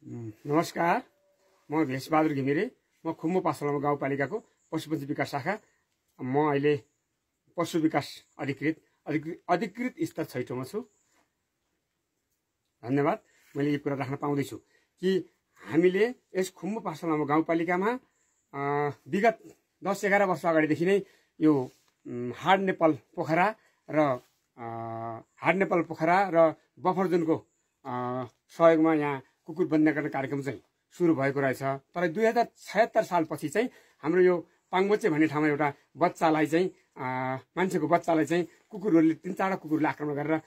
नमस्कार, म भेषबहादुर घिमिरे। म खुम्बु पासलामा गाउँपालिकाको पशुपन्छी विकास शाखा। म अहिले पशु विकास अधिकृत स्तर 6 छु। धन्यवाद। मैले यो कुरा राख्न पाउँदैछु कि हामीले यस खुम्बु पासलामा गाउँपालिकामा विगत 10-11 वर्ष अगाडिदेखि नै यो हाड नेपाल पोखरा र बफर जोनको सहयोगमा यहाँ कुकुर बन्द गर्ने कार्यक्रम चाहिँ सुरु भएको रहेछ। तर 2076 सालपछि चाहिँ हाम्रो यो पाङबोचे भन्ने ठाउँमा एउटा बच्चालाई चाहिँ मान्छेको बच्चालाई चाहिँ कुकुरहरूले 3-4 कुकुरले आक्रमण गरेर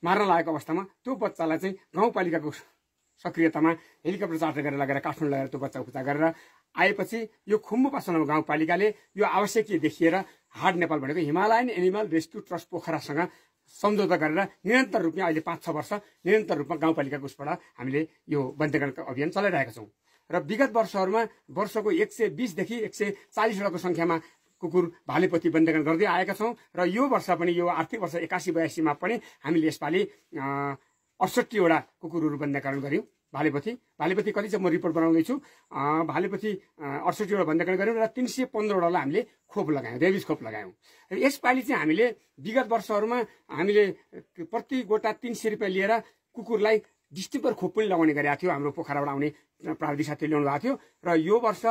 मार्न लागेको अवस्थामा त्यो बच्चालाई चाहिँ गाउँपालिकाको सक्रियतामा हेलिकप्टर चार्टर गरेर लगेर काठमाडौँ लगेर त्यो बच्चा उपचार गरेर आएपछि यो खुम्बु पासलामा गाउँपालिकाले यो आवश्यकता देखिएर हाड नेपाल भनेको हिमालयन एनिमल रेस्क्यु ट्रस्ट पोखरासँग सम्झौता गरेर निरन्तर रूपमा अहिले 5-6 वर्ष निरन्तर रूपमा गाउँपालिकाको उसबाट हामीले यो बन्देकरणको अभियान चलाइरहेका छौँ। र विगत वर्षहरूमा वर्षको 120 देखि 140 वटाको संख्यामा कुकुर भालेपति बन्देकरण गर्दै आएका छौँ। र यो वर्ष पनि यो आर्थिक वर्ष 81-82 मा पनि हामीले यसपालि 68 वटा कुकुरहरू बन्देकरण गर्यौँ। भालेपति कति चाहिँ म रिपोर्ट बनाउँदैछु। भालेपति 68 वटा बन्देकरण गर्यौँ र 315 वटालाई हामीले खोप लगायौँ, रेबिस खोप लगायौँ। र यसपालि चाहिँ हामीले विगत वर्षहरूमा हामीले प्रति गोटा 300 रुपियाँ लिएर कुकुरलाई डिस्टेम्पर खोप पनि लगाउने गरेका थियो। हाम्रो पोखराबाट आउने प्राविधिक साथीले ल्याउनु भएको थियो। र यो वर्ष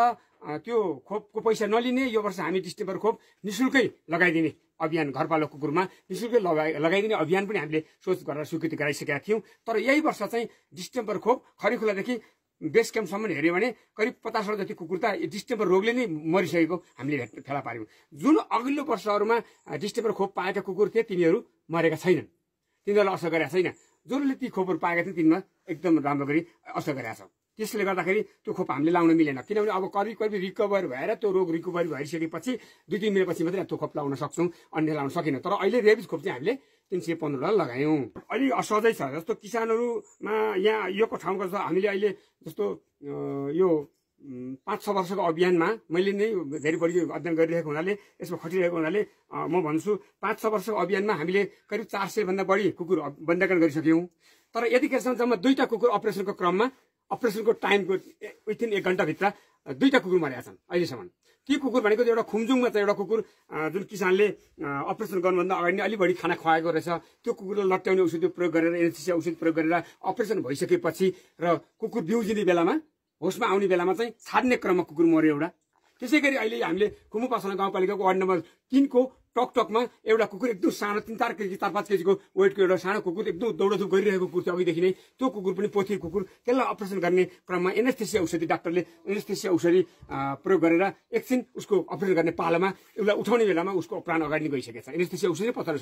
त्यो खोपको पैसा नलिने, यो वर्ष हामी डिस्टेम्पर खोप निशुल्कै लगाइदिने अभियान, घरपालुवा कुकुरमा निशुल्कै लगाइदिने अभियान पनि हामीले सोच गरेर स्वीकृति गराइसकेका थियौँ। तर यही वर्ष चाहिँ डिस्टेम्पर खोप खरिखोलादेखि बेस क्याम्पसम्म हेऱ्यो भने करिब 50 वटा जति कुकुर त डिस्टेम्पर रोगले नै मरिसकेको हामीले फेला पार्यौँ। जुन अघिल्लो वर्षहरूमा डिस्टेम्पर खोप पाएका कुकुर थिए तिनीहरू मरेका छैनन्, तिनीहरूलाई असर गरेका छैन। जसले ती खोपहरू पाएका थिए तिनीमा एकदम राम्रो गरी असर गरेका छ। त्यसले गर्दाखेरि त्यो खोप हामीले लाउन मिलेन, किनभने अब करिब रिकभर भएर त्यो रोग रिकभरी भइसकेपछि 2-3 महिनापछि मात्रै त्यो खोप लाउन सक्छौँ, अन्य लाउन सकिन। तर अहिले रेबिस खोप चाहिँ हामीले 315 लगायौँ। अलि असहजै छ। जस्तो किसानहरूमा यहाँ यो ठाउँको जस्तो हामीले अहिले जस्तो यो 5-6 वर्षको अभियानमा मैले नै धेरै बढी अध्ययन गरिरहेको हुनाले, यसमा खटिरहेको हुनाले म भन्छु 5-6 वर्षको अभियानमा हामीले करिब 400 भन्दा बढी कुकुर बन्देकरण गरिसक्यौँ। तर यतिखेरसम्म जम्मा 2टा कुकुर अपरेसनको टाइमको विथिन 1 घण्टाभित्र 2टा कुकुर मरेका छन् अहिलेसम्म। ती कुकुर भनेको एउटा खुम्जुङमा चाहिँ एउटा कुकुर जुन किसानले अपरेसन गर्नुभन्दा अगाडि नै अलि बढी खाना खुवाएको रहेछ। त्यो कुकुरलाई लट्याउने औषधि प्रयोग गरेर, एनेस्थेसिया औषधि प्रयोग गरेर अपरेसन भइसकेपछि र कुकुर बिउजिने बेलामा, होसमा आउने बेलामा चाहिँ छाड्ने क्रममा कुकुर मर्यो एउटा। त्यसै गरी अहिले हामीले खुम्बु पासला गाउँपालिकाको वार्ड नम्बर 3 को टकटकमा एउटा कुकुर एकदम सानो 3-4 केजी 4-5 केजीको वेटको एउटा सानो कुकुर एकदम दौडधुप गरिरहेको कुकुर थियो अघिदेखि नै। त्यो कुकुर पनि पोथी कुकुर, त्यसलाई अपरेसन गर्ने क्रममा एनेस्थेसिया औषधि डाक्टरले एनेस्थेसिया औषधि प्रयोग गरेर एकछिन उसको अपरेसन गर्ने पालामा उसलाई उठाउने बेलामा उसको प्राण अगाडि नै गइसकेको छ। एनेस्थेसिया औषधि पचाउन